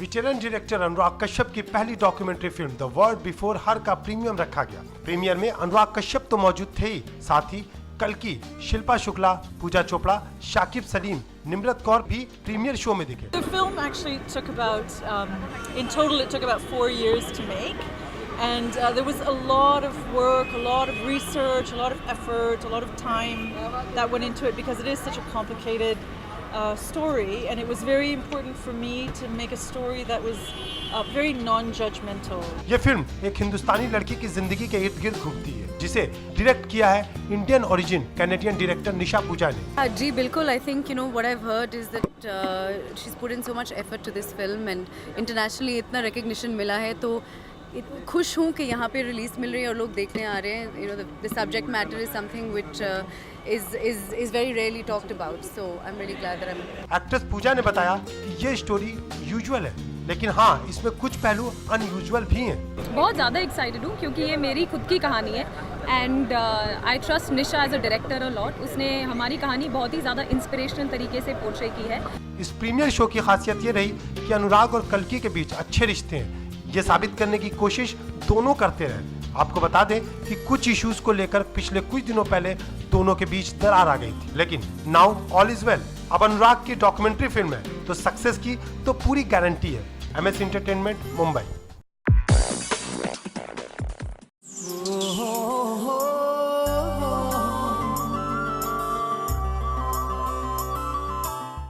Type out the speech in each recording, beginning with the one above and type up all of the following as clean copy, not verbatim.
Veteran director Anurag Kashyap की पहली documentary film the world before her का प्रीमियम रखा गया। प्रीमियर में अनुराग कश्यप तो मौजूद थे ही, साथ ही कल्कि, शिल्पा शुक्ला, पूजा चोपड़ा, शाकिब सलीम, निम्रत कौर भी प्रीमियर शो में दिखे। The film actually took about, in total it took about 4 years to make, and there was a lot of work, a lot of research, a lot of effort, a lot of time that went into it because it is such a complicated story, and it was very important for me to make a story that was very non-judgmental. ये film एक हिंदुस्तानी लड़की की जिंदगी के इर्द गिर्द घूमती है, जिसे डायरेक्ट किया है इंडियन ओरिजिन कैनेडियन डायरेक्टर निशा पूजा ने। जी बिल्कुल, I think what I've heard is that she's put in so much effort to this film and internationally इतना recognition मिला है, तो खुश हूँ कि यहाँ पे रिलीज मिल रही है और लोग देखने आ रहे हैं। The subject matter is something which is very rarely talked about, so I'm really glad that I'm. Actress Pooja ने बताया कि ये स्टोरी यूजुअल है, लेकिन हाँ इसमें कुछ पहलू अनयूजुअल भी हैं। बहुत ज़्यादा एक्साइटेड हूँ क्योंकि ये मेरी खुद की कहानी है and I trust Nisha as a director a lot. उसने हमारी कहानी बहुत ही ज़्यादा इंस्पिरेशनल तरीके से पोर्ट्रे की है। इस प्रीमियर शो की खासियत ये रही कि अनुराग और कल्कि के बीच अच्छे रिश्ते हैं। ये साबित करने की कोशिश दोनों करते रहे। आपको बता दें कि कुछ इश्यूज को लेकर पिछले कुछ दिनों पहले दोनों के बीच दरार आ गई थी, लेकिन नाउ ऑल इज वेल। अब अनुराग की डॉक्यूमेंट्री फिल्म है तो सक्सेस की तो पूरी गारंटी है। MS entertainment, Mumbai.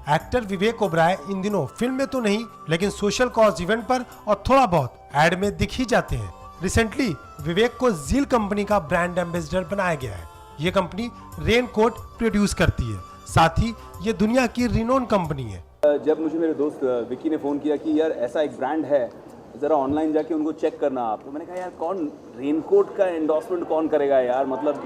एक्टर विवेक ओबराय इन दिनों फिल्म में तो नहीं लेकिन सोशल कॉज इवेंट पर और थोड़ा बहुत एड में दिख ही जाते हैं। रिसेंटली विवेक को जील कंपनी का ब्रांड एम्बेसडर बनाया गया है। ये कंपनी रेन कोट प्रोड्यूस करती है, साथ ही ये दुनिया की रिनोन कंपनी है। जब मुझे मेरे दोस्त विकी ने फ़ोन किया कि यार ऐसा एक ब्रांड है, ज़रा ऑनलाइन जाके उनको चेक करना आप, तो मैंने कहा यार कौन रेनकोट का एंडोर्समेंट कौन करेगा यार, मतलब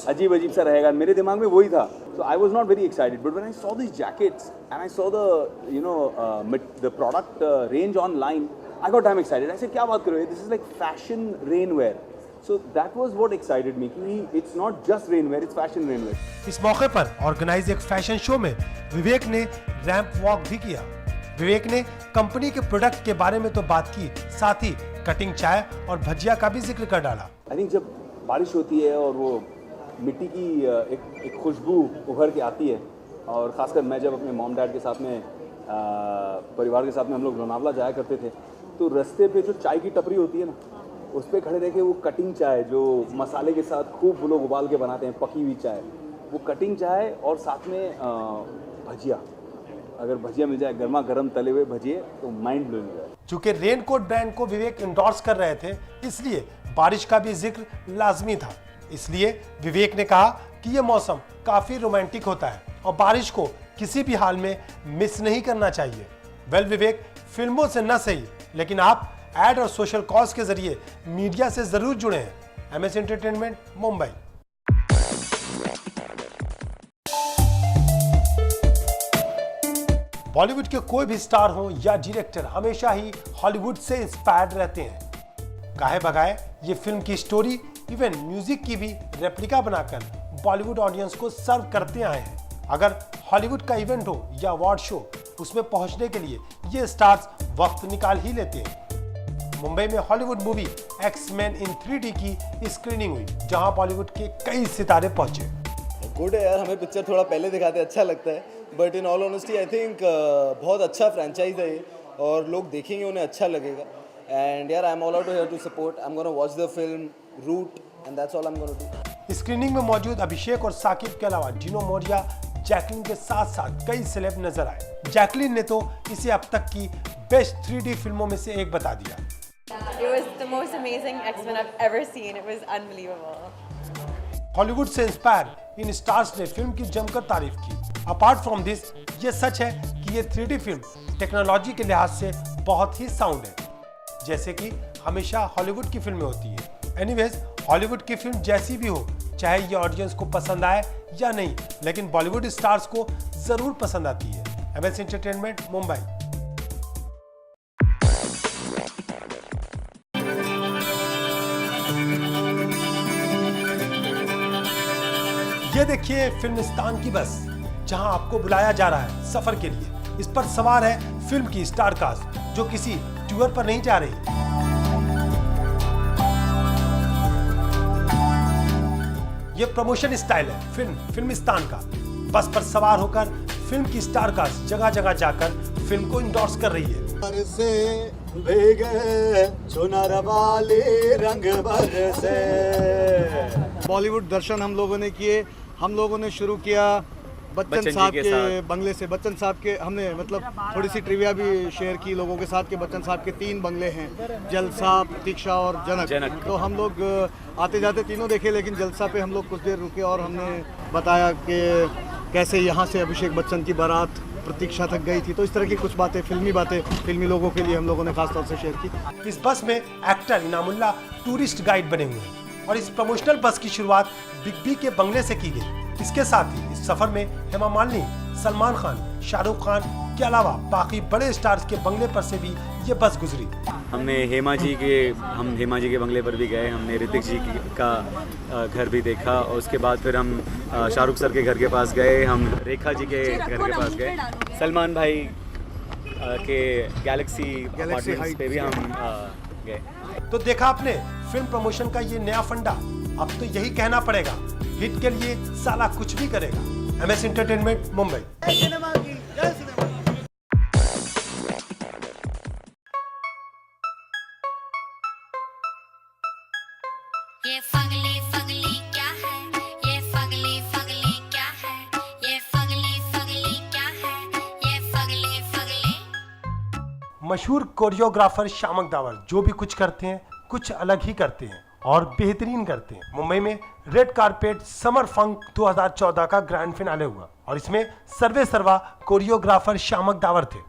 अजीब अजीब सा रहेगा। मेरे दिमाग में वही था, so I was not very excited, but when I saw these jackets and I saw the product range online, I got damn excited. I said क्या बात कर रहे हो, this is like fashion rainwear. So that was what excited me कि it's not just rainwear, it's fashion rainwear. इस मौके पर organise एक फैशन शो में विवेक ने रैंप वॉक भी किया। विवेक ने कंपनी के प्रोडक्ट के बारे में तो बात की, साथ ही कटिंग चाय और भजिया का भी जिक्र कर डाला। आई थिंक जब बारिश होती है और वो मिट्टी की एक खुशबू उभर के आती है, और ख़ासकर मैं जब अपने मॉम डैड के साथ में परिवार के साथ में हम लोग लोनावला जाया करते थे, तो रास्ते पे जो चाय की टपरी होती है ना, उस पर खड़े रह के वो कटिंग चाय जो मसाले के साथ खूब वो लोग उबाल के बनाते हैं, पकी हुई चाय, वो कटिंग चाय और साथ में भजिया, अगर भजिया मिल जाए गर्मा गर्म तले हुए भजिए तो माइंड ब्लोइंग है। चूंकि रेनकोट ब्रांड को विवेक इंडोर्स कर रहे थे, इसलिए बारिश का भी जिक्र लाजमी था। इसलिए विवेक ने कहा कि यह मौसम काफी रोमांटिक होता है और बारिश को किसी भी हाल में मिस नहीं करना चाहिए। वेल विवेक, फिल्मों से न सही लेकिन आप एड और सोशल कॉज के जरिए मीडिया से जरूर जुड़े हैं। MS entertainment, Mumbai. बॉलीवुड के कोई भी स्टार हो या डायरेक्टर हमेशा ही हॉलीवुड से इंस्पायर्ड रहते हैं। काहे बगाए ये फिल्म की स्टोरी इवन म्यूजिक की भी रेप्लिका बनाकर बॉलीवुड ऑडियंस को सर्व करते आए हैं। अगर हॉलीवुड का इवेंट हो या अवार्ड शो, उसमें पहुंचने के लिए ये स्टार्स वक्त निकाल ही लेते हैं। मुंबई में हॉलीवुड मूवी एक्स-मैन इन 3D की स्क्रीनिंग हुई, जहां बॉलीवुड के कई सितारे पहुंचे। गुड है यार, हमें पिक्चर थोड़ा पहले दिखाते अच्छा लगता है, but in all honesty I think बहुत अच्छा फ्रेंचाइज है ये, और लोग देखेंगे उन्हें अच्छा लगेगा। एंड यार I am all out here to support, I am gonna watch the film root and that's all I am gonna do. Screening में मौजूद अभिषेक और साकिब के अलावा जिनो मोरिया, जैकलिन के साथ साथ कई सेलेब नजर आए। जैकलिन ने तो इसे अब तक की बेस्ट 3D फिल्मों में से एक बता दिया। It was the most amazing X-Men I've ever seen. It was unbelievable. Hollywood से इंस्पायर इन स्टार्स ने फिल्म की जमकर तारीफ की। अपार्ट फ्रॉम दिस, ये सच है कि ये 3D फिल्म टेक्नोलॉजी के लिहाज से बहुत ही साउंड है, जैसे कि हमेशा हॉलीवुड की फिल्में होती है। एनीवेज, हॉलीवुड की फिल्म जैसी भी हो, चाहे ये ऑडियंस को पसंद आए या नहीं, लेकिन बॉलीवुड स्टार्स को जरूर पसंद आती है। MS entertainment, Mumbai. ये देखिए फिल्मिस्तान की बस, जहां आपको बुलाया जा रहा है सफर के लिए। इस पर सवार है फिल्म की स्टार कास्ट। जो किसी टूर पर नहीं जा रही। ये प्रमोशन स्टाइल है फिल्मिस्तान का। बस पर सवार होकर फिल्म की स्टार कास्ट जगह जगह जाकर फिल्म को इंडोर्स कर रही है। बॉलीवुड दर्शन हम लोगों ने किए। हम लोगों ने शुरू किया बच्चन साहब के बंगले से। बच्चन साहब के हमने मतलब थोड़ी सी ट्रिविया भी शेयर की लोगों के साथ कि बच्चन साहब के 3 बंगले हैं, जलसा, प्रतीक्षा और जनक। तो हम लोग आते जाते तीनों देखे, लेकिन जलसा पे हम लोग कुछ देर रुके और हमने बताया कि कैसे यहाँ से अभिषेक बच्चन की बारात प्रतीक्षा तक गई थी। तो इस तरह की कुछ बातें, फिल्मी लोगों के लिए हम लोगों ने खासतौर से शेयर की। इस बस में एक्टर इनामुल्लाह टूरिस्ट गाइड बने हुए हैं और इस प्रमोशनल बस की शुरुआत बिग बी के बंगले से की गई। इसके साथ ही इस सफर में हेमा मालिनी, सलमान खान, शाहरुख खान के अलावा बाकी बड़े स्टार्स के बंगले पर से भी ये बस गुजरी। हम हेमा जी के बंगले पर भी गए। हमने ऋतिक जी का घर भी देखा और उसके बाद फिर हम शाहरुख सर के घर के पास गए, हम रेखा जी के घर के पास गए, सलमान भाई के गैलेक्सी अपार्टमेंट्स पे भी हम गए। तो देखा आपने फिल्म प्रमोशन का ये नया फंडा। अब तो यही कहना पड़ेगा, हिट के लिए साला कुछ भी करेगा। MS entertainment, Mumbai. ये फगली फगली क्या है, ये फगली फगली क्या है, ये फगली फगली क्या है, ये फगली फगली। मशहूर कोरियोग्राफर शामक दावर जो भी कुछ करते हैं कुछ अलग ही करते हैं और बेहतरीन करते हैं। मुंबई में रेड कारपेट समर फंक 2014 का ग्रैंड फिनाले हुआ और इसमें सर्वे सर्वा कोरियोग्राफर शामक दावर थे।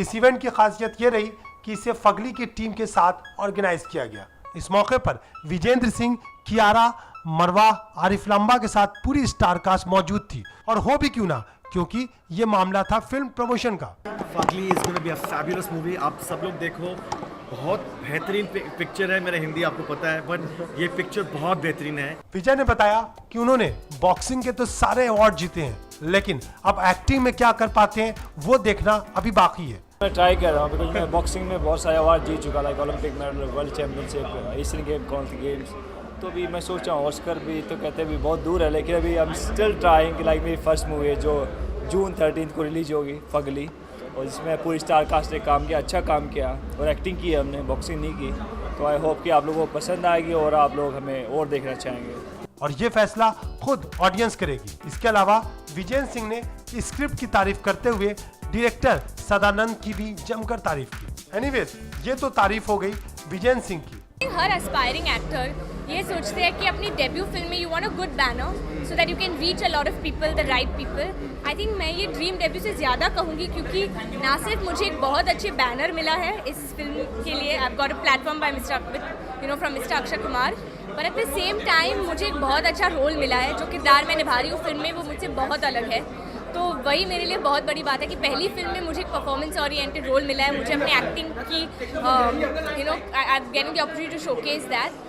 इस इवेंट की खासियत ये रही कि इसे फगली की टीम के साथ ऑर्गेनाइज किया गया। इस मौके पर विजेंद्र सिंह, कियारा, मरवा, आरिफ लांबा के साथ पूरी स्टार कास्ट मौजूद थी। और हो भी क्यों ना, क्योंकि ये मामला था फिल्म प्रमोशन का। Fugly is gonna be a fabulous movie. आप सब लोग देखो, बहुत बेहतरीन पिक्चर है। मेरा हिंदी आपको पता है, बट ये पिक्चर बहुत बेहतरीन है। विजय ने बताया कि उन्होंने बॉक्सिंग के तो सारे अवार्ड जीते हैं, लेकिन अब एक्टिंग में क्या कर पाते हैं वो देखना अभी बाकी है। मैं ट्राई कर रहा हूँ बिकॉज मैं बॉक्सिंग में बहुत सारे अवार्ड जीत चुका, like Olympic medal, world championship, Asian game, Commonwealth games. तो भी मैं सोच रहा हूँ ऑस्कर भी तो कहते हैं भी बहुत दूर है, लेकिन अभी I am still trying. Like मेरी फर्स्ट मूवी है जो जून 13 को रिलीज होगी, फगली, और जिसमें पूरी स्टार कास्ट ने काम किया, अच्छा काम किया और एक्टिंग की है हमने, बॉक्सिंग नहीं की। तो आई होप कि आप लोगों को पसंद आएगी और आप लोग हमें और देखना चाहेंगे। और ये फैसला खुद ऑडियंस करेगी। इसके अलावा विजय सिंह ने स्क्रिप्ट की तारीफ करते हुए डायरेक्टर सदानंद की भी जमकर तारीफ की। एनीवेज, ये तो तारीफ हो गई विजय सिंह की। हर एस्पायरिंग एक्टर ये सोचते हैं कि अपनी डेब्यू फिल्म में you want a good banner so that you can reach a lot of people, the right people. I think मैं ये ड्रीम डेब्यू से ज़्यादा कहूँगी, क्योंकि ना सिर्फ मुझे एक बहुत अच्छे बैनर मिला है इस फिल्म के लिए, I got a platform bye from mister Akshay Kumar, पर एट द सेम टाइम मुझे एक बहुत अच्छा रोल मिला है। जो किरदार मैं निभा रही हूँ फिल्म में वो मुझसे बहुत अलग है। तो वही मेरे लिए बहुत बड़ी बात है कि पहली फिल्म में मुझे एक परफॉर्मेंस ओरिएंटेड रोल मिला है। मुझे अपनी एक्टिंग की I am getting the opportunity to showcase that.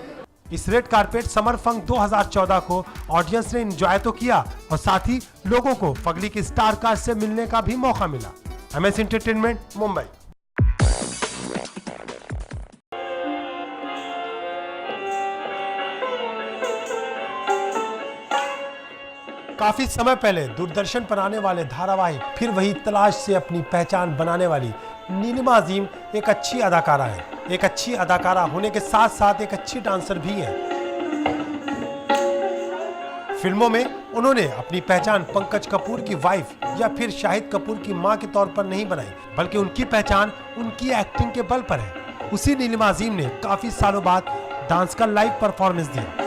इस रेड कारपेट समर फंक 2014 को ऑडियंस ने एंजॉय तो किया और साथ ही लोगों को फगली की स्टार कास्ट से मिलने का भी मौका मिला। MS entertainment, Mumbai. काफी समय पहले दूरदर्शन पर आने वाले धारावाहिक फिर वही तलाश से अपनी पहचान बनाने वाली नीलिमा अजीम एक अच्छी अदाकारा है। एक अच्छी अदाकारा होने के साथ साथ एक अच्छी डांसर भी है। फिल्मों में उन्होंने अपनी पहचान पंकज कपूर की वाइफ या फिर शाहिद कपूर की मां के तौर पर नहीं बनाई, बल्कि उनकी पहचान उनकी एक्टिंग के बल पर है। उसी नीलिमा अजीम ने काफी सालों बाद डांस का लाइव परफॉर्मेंस दिया।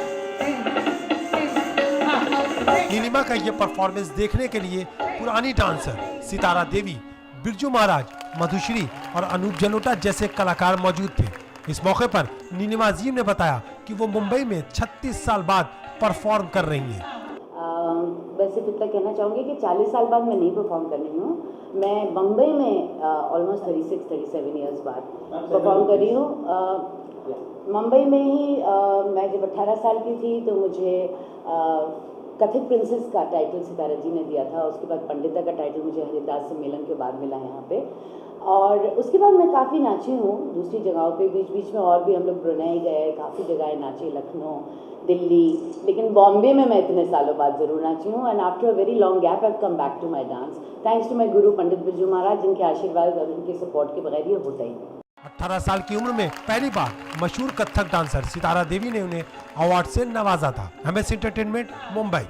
नीलिमा का ये परफॉर्मेंस देखने के लिए पुरानी डांसर सितारा देवी, बिरजू महाराज, मधुश्री और अनूप जलोटा जैसे कलाकार मौजूद थे। इस मौके पर नीलिमा अजीम ने बताया कि वो मुंबई में 36 साल बाद परफॉर्म कर रही हैं। वैसे तो इतना कहना चाहूँगी कि 40 साल बाद मैं नहीं परफॉर्म कर रही हूँ। मैं मुंबई में ऑलमोस्ट 36-37 ईयर्स बाद परफॉर्म कर रही हूँ। मुंबई में ही मैं जब 18 साल की थी तो मुझे कथित प्रिंसेस का टाइटल सितारा जी ने दिया था, उसके बाद पंडिता का टाइटल मुझे हरिदास सम्मेलन के बाद मिला यहाँ पे, और उसके बाद मैं काफ़ी नाची हूँ दूसरी जगहों पे, बीच बीच में और भी हम लोग ब्रुनेई गए, काफ़ी जगह नाचे, लखनऊ, दिल्ली, लेकिन बॉम्बे में मैं इतने सालों बाद ज़रूर नाची हूँ। And after a very long gap I come back to my dance, thanks to my guru Pandit Birju Maharaj, जिनके आशीर्वाद और उनके सपोर्ट के बगैर ये होता ही नहीं। 18 साल की उम्र में पहली बार मशहूर कथक डांसर सितारा देवी ने उन्हें अवार्ड से नवाजा था। MS entertainment, Mumbai.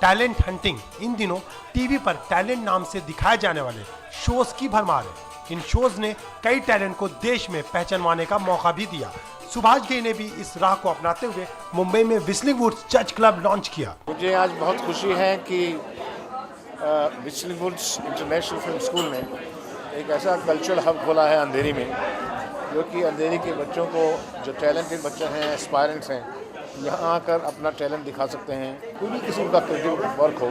Talent hunting in दिनों टीवी पर टैलेंट नाम से दिखाए जाने वाले शोज की भरमार है। इन शोज ने कई टैलेंट को देश में पहचानवाने का मौका भी दिया। सुभाष घई ने भी इस राह को अपनाते हुए मुंबई में व्हिस्लिंग वुड्स जज क्लब लॉन्च किया। मुझे आज बहुत खुशी है कि whistling woods international film school ने एक ऐसा कल्चरल हब खोला है अंधेरी में, जो कि अंधेरी के बच्चों को, जो टैलेंटेड बच्चे हैं, एस्पायरेंट्स हैं, यहाँ आकर अपना टैलेंट दिखा सकते हैं। कोई भी किस्म का क्रिएटिव वर्क हो,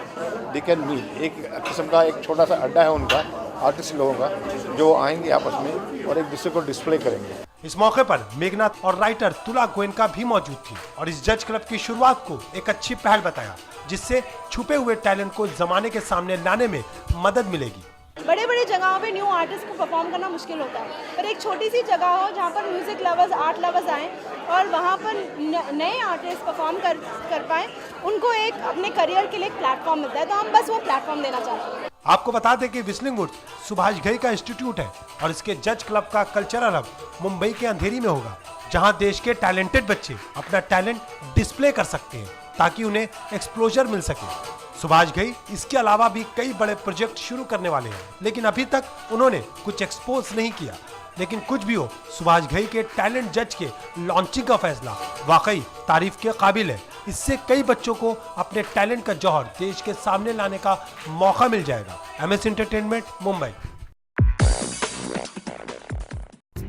दे कैन मीट। एक किस्म का एक छोटा सा अड्डा है उनका, आर्टिस्ट लोगों का, जो आएंगे आपस में और एक दूसरे को डिस्प्ले करेंगे। इस मौके पर मेघनाथ और राइटर तुला गोयनका भी मौजूद थी और इस जज क्लब की शुरुआत को एक अच्छी पहल बताया, जिससे छुपे हुए टैलेंट को जमाने के सामने लाने में मदद मिलेगी। बड़े बड़े जगहों पे न्यू आर्टिस्ट को परफॉर्म करना मुश्किल होता है, पर एक छोटी सी जगह हो जहाँ पर म्यूज़िक लवर्स, आर्ट लवर्स आएँ और वहाँ पर नए आर्टिस्ट परफॉर्म कर पाएँ, उनको एक अपने करियर के लिए एक प्लेटफॉर्म मिलता है, तो हम बस वो प्लेटफॉर्म देना चाहते हैं। आपको बता दें कि व्हिस्लिंग वुड्स सुभाष घई का इंस्टीट्यूट है और इसके जज क्लब का कल्चरल हब मुंबई के अंधेरी में होगा, जहां देश के टैलेंटेड बच्चे अपना टैलेंट डिस्प्ले कर सकते हैं ताकि उन्हें एक्सपोजर मिल सके। सुभाष घई इसके अलावा भी कई बड़े प्रोजेक्ट शुरू करने वाले हैं, लेकिन अभी तक उन्होंने कुछ एक्सपोज नहीं किया। लेकिन कुछ भी हो, सुभाष घई के टैलेंट जज के लॉन्चिंग का फैसला वाकई तारीफ के काबिल है। इससे कई बच्चों को अपने टैलेंट का जौहर देश के सामने लाने का मौका मिल जाएगा। MS entertainment, Mumbai.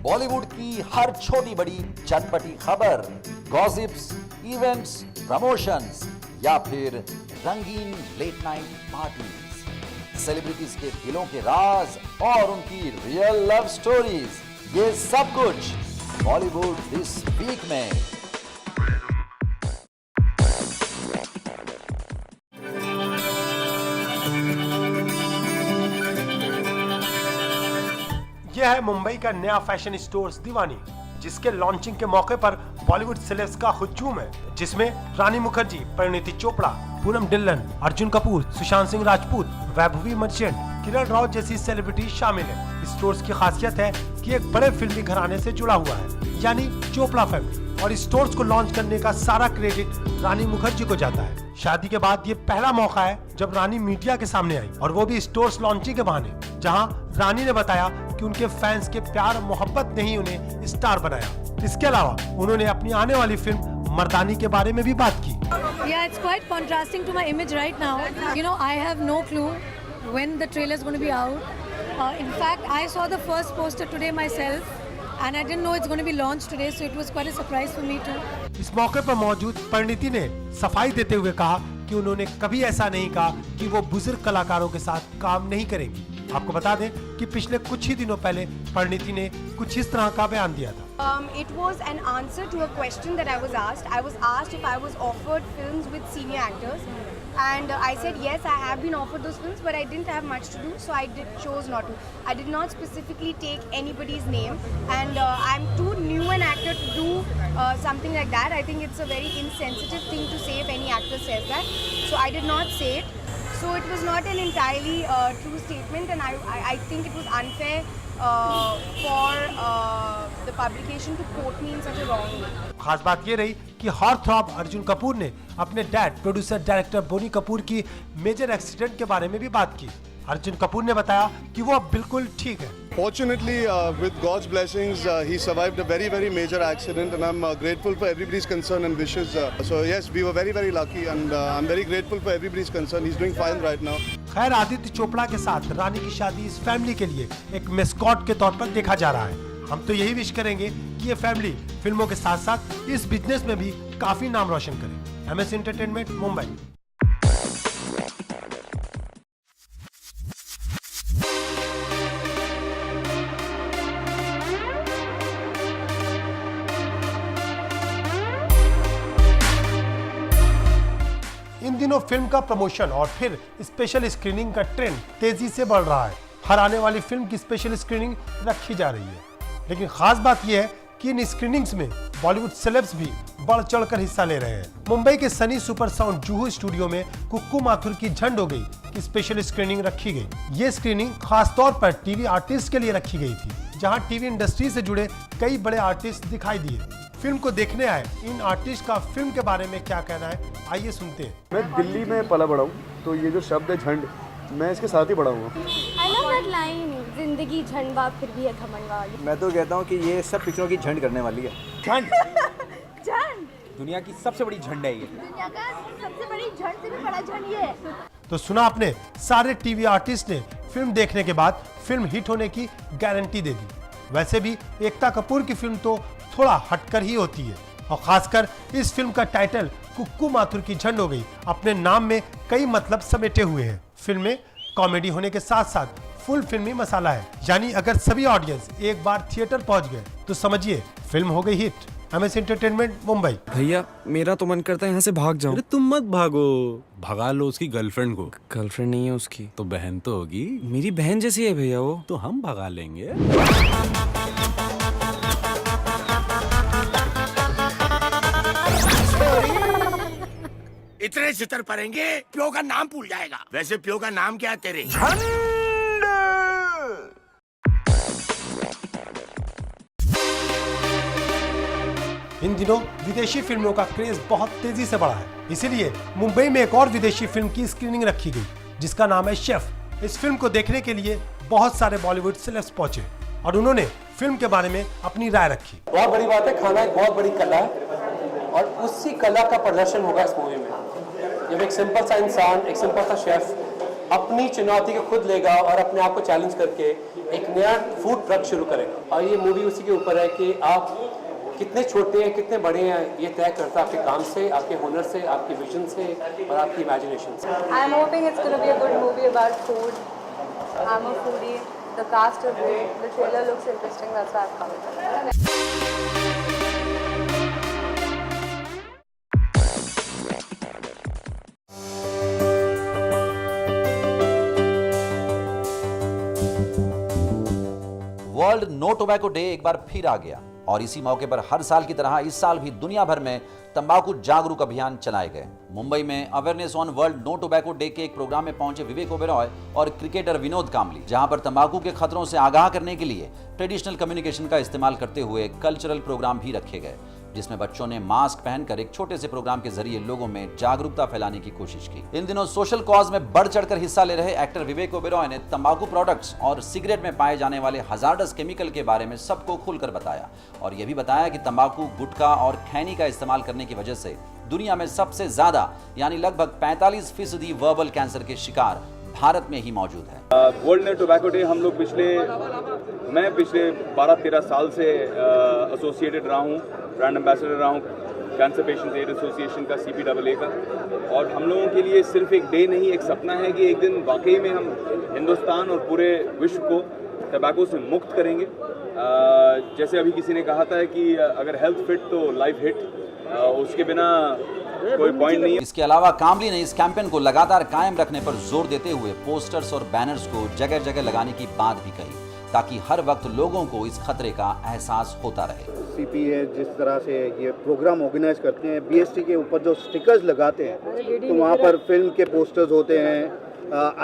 बॉलीवुड की हर छोटी बड़ी चटपटी खबर, गॉसिप्स, इवेंट्स, प्रमोशंस या फिर रंगीन लेट नाइट पार्टीज, सेलिब्रिटीज के दिलों के राज और उनकी रियल लव स्टोरीज, ये सब कुछ बॉलीवुड दिस वीक में। यह है मुंबई का नया फैशन स्टोर्स दीवानी, जिसके लॉन्चिंग के मौके पर बॉलीवुड सेलेब्स का हुजूम है, जिसमें रानी मुखर्जी, परिणीति चोपड़ा, पूनम डिल्लन, अर्जुन कपूर, सुशांत सिंह राजपूत, वैभवी मर्चेंट, किरण राव जैसी सेलिब्रिटी शामिल है। इस स्टोर्स की खासियत है कि एक बड़े फिल्मी घराने से जुड़ा हुआ है, यानी चोपड़ा फैमिली, और इस स्टोर्स को लॉन्च करने का सारा क्रेडिट रानी मुखर्जी को जाता है। शादी के बाद ये पहला मौका है जब रानी मीडिया के सामने आई, और वो भी स्टोर्स लॉन्चिंग के बहाने, जहां रानी ने बताया कि उनके फैंस के प्यार मोहब्बत ने ही उन्हें स्टार बनाया। इसके अलावा उन्होंने अपनी आने वाली फिल्म मर्दानी के बारे में भी बात की। Yeah, it's quite contrasting to my image right now. You know, I have no clue when the trailer is going to be out. In fact, I saw the first poster today myself, and I didn't know it's going to be launched today, so it was quite a surprise for me too. इस मौके पर मौजूद परिणीति ने सफाई देते हुए कहा कि उन्होंने कभी ऐसा नहीं कहा कि वो बुजुर्ग कलाकारों के साथ काम नहीं करेंगी। आपको बता दें कि पिछले कुछ ही दिनों पहले परिणीति ने कुछ इस तरह का बयान दिया था। It was an answer to a question that I was asked. I was asked if I was offered films with senior actors, and I said yes, I have been offered those films, but I didn't have much to do, so I chose not to. I did not specifically take anybody's name, and I'm too new an actor to do something like that. I think it's a very insensitive thing to say if any actor says that, so I did not say it. So it was not an entirely true statement, and I think it was unfair for the publication to quote me in such a wrong way. खास बात ये रही कि heartthrob Arjun Kapoor ने अपने dad producer director Boney Kapoor की major accident के बारे में भी बात की। अर्जुन कपूर ने बताया कि वो अब बिल्कुल ठीक है। Fortunately, with God's blessings, he survived a very major accident, and I'm grateful for everybody's concern and wishes. So yes, we were very lucky, and I'm very grateful for everybody's concern. He's doing fine right now. खैर, आदित्य चोपड़ा के साथ रानी की शादी इस family के लिए एक mascot के तौर पर देखा जा रहा है। हम तो यही विश करेंगे कि ये फैमिली फिल्मों के साथ साथ इस बिजनेस में भी काफी नाम रोशन करे। MS entertainment, Mumbai. दिनों फिल्म का प्रमोशन और फिर स्पेशल स्क्रीनिंग का ट्रेंड तेजी से बढ़ रहा है। हर आने वाली फिल्म की स्पेशल स्क्रीनिंग रखी जा रही है, लेकिन खास बात यह है कि इन स्क्रीनिंग्स में बॉलीवुड सेलेब्स भी बढ़ चढ़कर हिस्सा ले रहे हैं। मुंबई के Sunny super sound Juhu studio में कुक्कू माथुर की झंड हो गई कि स्पेशल स्क्रीनिंग रखी गई। ये स्क्रीनिंग खास तौर पर टीवी आर्टिस्ट के लिए रखी गई थी, जहां टीवी इंडस्ट्री से जुड़े कई बड़े आर्टिस्ट दिखाई दिए। फिल्म को देखने आए इन आर्टिस्ट का फिल्म के बारे में क्या कहना है, आइए सुनते हैं। मैं दिल्ली में पला बड़ा हूँ, तो ये जो शब्द है झंड, मैं इसके साथ ही बड़ा हूँ। I love that line, जिंदगी झंडा फिर भी है घमंडा। मैं तो कहता हूँ कि ये सब पिक्चरों की झंड करने वाली है। झंड झंड दुनिया की सबसे बड़ी झंड है ये। दुनिया का सबसे बड़ी झंड से भी बड़ा झंड ये है। तो सुना आपने, सारे टीवी आर्टिस्ट ने फिल्म देखने के बाद फिल्म हिट होने की गारंटी दे दी। वैसे भी एकता कपूर की फिल्म तो थोड़ा हटकर ही होती है, और खासकर इस फिल्म का टाइटल कुक्कू माथुर की झंड हो गई अपने नाम में कई मतलब समेटे हुए हैं। फिल्म में कॉमेडी होने के साथ साथ फुल फिल्मी मसाला है, यानी अगर सभी ऑडियंस एक बार थिएटर पहुंच गए तो समझिए फिल्म हो गई हिट। MS entertainment, Mumbai. भैया मेरा तो मन करता है यहाँ से भाग जाऊँ। अरे तुम मत भागो, भगा लो उसकी गर्लफ्रेंड को। गर्लफ्रेंड नहीं है उसकी। तो बहन तो होगी। मेरी बहन जैसी है भैया वो। तो हम भगा लेंगे। इतने चितर पड़ेंगे प्यो का नाम भूल जाएगा। वैसे प्यो का नाम क्या है तेरे? इन दिनों विदेशी फिल्मों का क्रेज बहुत तेजी से बढ़ा है, इसीलिए मुंबई में एक और विदेशी फिल्म की स्क्रीनिंग रखी गई, जिसका नाम है शेफ। इस फिल्म को देखने के लिए बहुत सारे बॉलीवुड सेलेब्स पहुंचे और उन्होंने फिल्म के बारे में अपनी राय रखी। बहुत बड़ी बात है, खाना एक बहुत बड़ी कला है और उसी कला का प्रदर्शन होगा इस मूवी में। जब एक सिंपल सा इंसान, एक सिंपल सा शेफ अपनी चुनौती को खुद लेगा और अपने आप को चैलेंज करके एक नया फूड ट्रक शुरू करेगा, और ये मूवी उसी के ऊपर है कि आप कितने छोटे हैं कितने बड़े हैं, ये तय करता है आपके काम से, आपके हुनर से, आपके विजन से और आपकी इमेजिनेशन से। I'm hoping it's going to be a good movie about food. I'm a foodie. The cast is great. The trailer looks interesting. That's why I've come. World no tobacco day एक बार फिर आ गया और इसी मौके पर हर साल की तरह इस साल भी दुनिया भर में तंबाकू जागरूक अभियान चलाए गए। मुंबई में awareness on world no tobacco day के एक प्रोग्राम में पहुंचे विवेक ओबेरॉय और क्रिकेटर विनोद कांबली, जहां पर तंबाकू के खतरों से आगाह करने के लिए ट्रेडिशनल कम्युनिकेशन का इस्तेमाल करते हुए कल्चरल प्रोग्राम भी रखे गए, जिसमें बच्चों ने मास्क पहनकर एक छोटे से प्रोग्राम के जरिए लोगों में जागरूकता फैलाने की कोशिश की। इन दिनों सोशल कॉज में बढ़ चढ़कर हिस्सा ले रहे एक्टर विवेक ओबेरॉय ने तंबाकू प्रोडक्ट्स और सिगरेट में पाए जाने वाले हजार्डस केमिकल के बारे में सबको खुलकर बताया, और यह भी बताया कि तंबाकू, गुटखा और खैनी का इस्तेमाल करने की वजह से दुनिया में सबसे ज्यादा यानी लगभग 45% वर्बल कैंसर के शिकार भारत में ही मौजूद है। वर्ल्ड टोबैको डे हम लोग मैं पिछले 12-13 साल से एसोसिएटेड रहा हूँ, ब्रांड एम्बेसडर रहा हूँ कैंसर पेशेंट एड एसोसिएशन का, CPAA का, और हम लोगों के लिए सिर्फ एक डे नहीं, एक सपना है कि एक दिन वाकई में हम हिंदुस्तान और पूरे विश्व को टबैको से मुक्त करेंगे। जैसे अभी किसी ने कहा था कि अगर हेल्थ फिट तो लाइफ हिट, उसके बिना कोई पॉइंट नहीं है। इसके अलावा कांबली ने इस कैंपेन को लगातार कायम रखने पर जोर देते हुए पोस्टर्स और बैनर्स को जगह जगह लगाने की बात भी कही, ताकि हर वक्त लोगों को इस खतरे का एहसास होता रहे। CPA जिस तरह से ये प्रोग्राम ऑर्गेनाइज करते हैं, BST के ऊपर जो स्टिकर्स लगाते हैं, तो वहाँ पर फिल्म के पोस्टर्स होते हैं,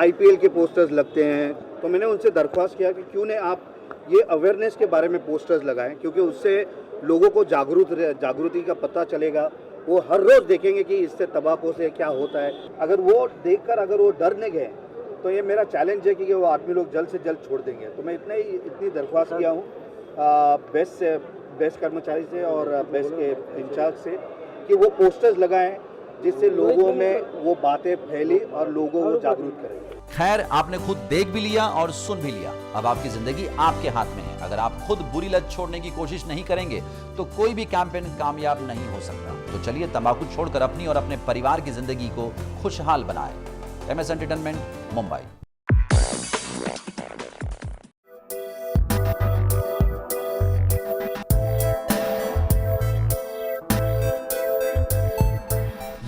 IPL के पोस्टर्स लगते हैं, तो मैंने उनसे दरख्वास्त किया कि क्यों नहीं आप ये अवेयरनेस के बारे में पोस्टर्स लगाएं, क्योंकि उससे लोगों को जागृति का पता चलेगा। वो हर रोज़ देखेंगे कि इससे तंबाकू से क्या होता है। अगर वो देखकर अगर वो डर नहीं गए तो ये मेरा चैलेंज है कि वो आदमी लोग जल्द से जल्द छोड़ देंगे। तो मैं इतनी दरख्वास्त किया हूँ बेस्ट कर्मचारी से और बेस्ट के इंचार्ज से कि वो पोस्टर्स लगाएं, जिससे लोगों में वो बातें फैली और लोगों को जागरूक करें। खैर, आपने खुद देख भी लिया और सुन भी लिया, अब आपकी जिंदगी आपके हाथ में है। अगर आप खुद बुरी लत छोड़ने की कोशिश नहीं करेंगे तो कोई भी कैंपेन कामयाब नहीं हो सकता। तो चलिए तंबाकू छोड़कर अपनी और अपने परिवार की जिंदगी को खुशहाल बनाएं। MS entertainment, Mumbai.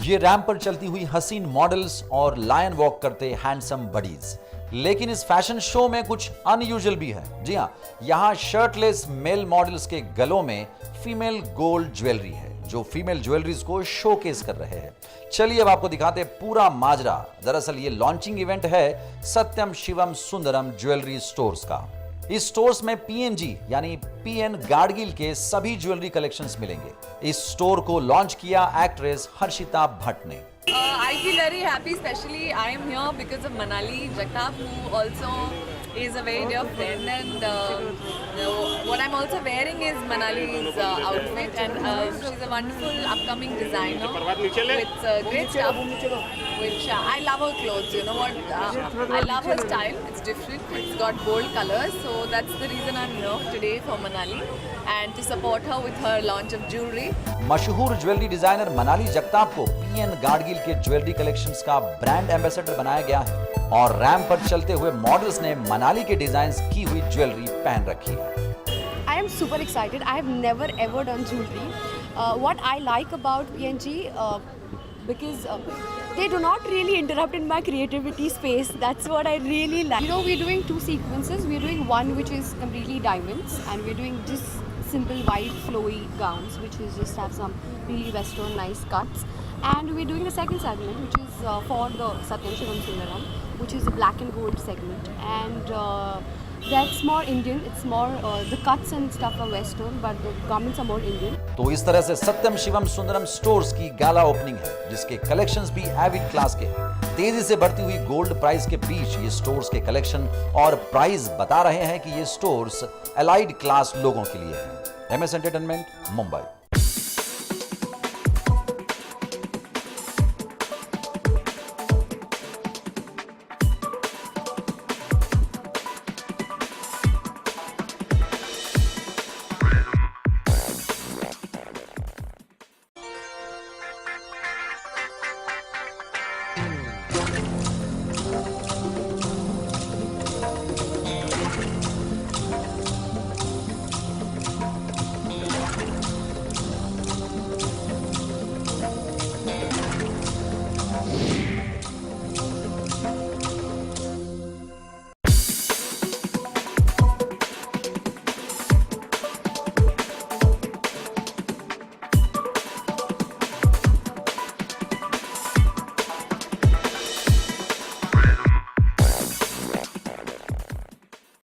ये रैंप पर चलती हुई हसीन मॉडल्स और लायन वॉक करते हैंडसम बडीज। लेकिन इस फैशन शो में कुछ अनयूजुअल भी है। जी हाँ, यहाँ शर्टलेस मेल मॉडल्स के गलों में फीमेल गोल्ड ज्वेलरी है, जो फीमेल ज्वेलरीज को शोकेस कर रहे हैं। चलिए अब आपको दिखाते हैं पूरा माजरा। दरअसल ये लॉन्चिंग इवेंट है सत्यम शिवम सुंदरम ज्वेलरी स्टोर्स का। इस स्टोर्स में पीएनजी यानी पीएन गाडगिल के सभी ज्वेलरी कलेक्शंस मिलेंगे। इस स्टोर को लॉन्च किया एक्ट्रेस हर्षिता भट्ट ने। I feel very happy, especially I am here because of Manali Jagtap, who also is a very dear friend, and what I'm also wearing is Manali's outfit, and she's a wonderful upcoming designer with great stuff, which I love her clothes, you know what, I love her style, it's different, it's got bold colors, so that's the reason I'm here today for Manali, and to support her with her launch of jewelry. मशहूर jewellery designer Manali Jagtap को PN Gadgil के jewellery collections का brand ambassador बनाया गया है और ramp पर चलते हुए मॉडल्स ने मनाली के डिजाइन्स की हुई ज्वेलरी पहन रखी है। I am super excited. I have never ever done jewelry. What I like about PNG, because they do not really interrupt in my creativity space. That's what I really like. You know, we're doing two sequences. We're doing one which is completely diamonds, and we're doing just simple white flowy gowns, which is just have some really western nice cuts. And we're doing the second segment, which is for the Satyam Shivam Sundaram, which is the black and gold segment. And that's more Indian. It's more the cuts and stuff are western, but the garments are more Indian. तो इस तरह से सत्यम Shivam Sundaram stores की गाला opening है, जिसके collections भी Avid class के हैं। तेजी से बढ़ती हुई गोल्ड प्राइस के बीच ये स्टोर्स के कलेक्शन और प्राइस बता रहे हैं कि ये स्टोर्स एलाइड क्लास लोगों के लिए हैं। MS entertainment, Mumbai.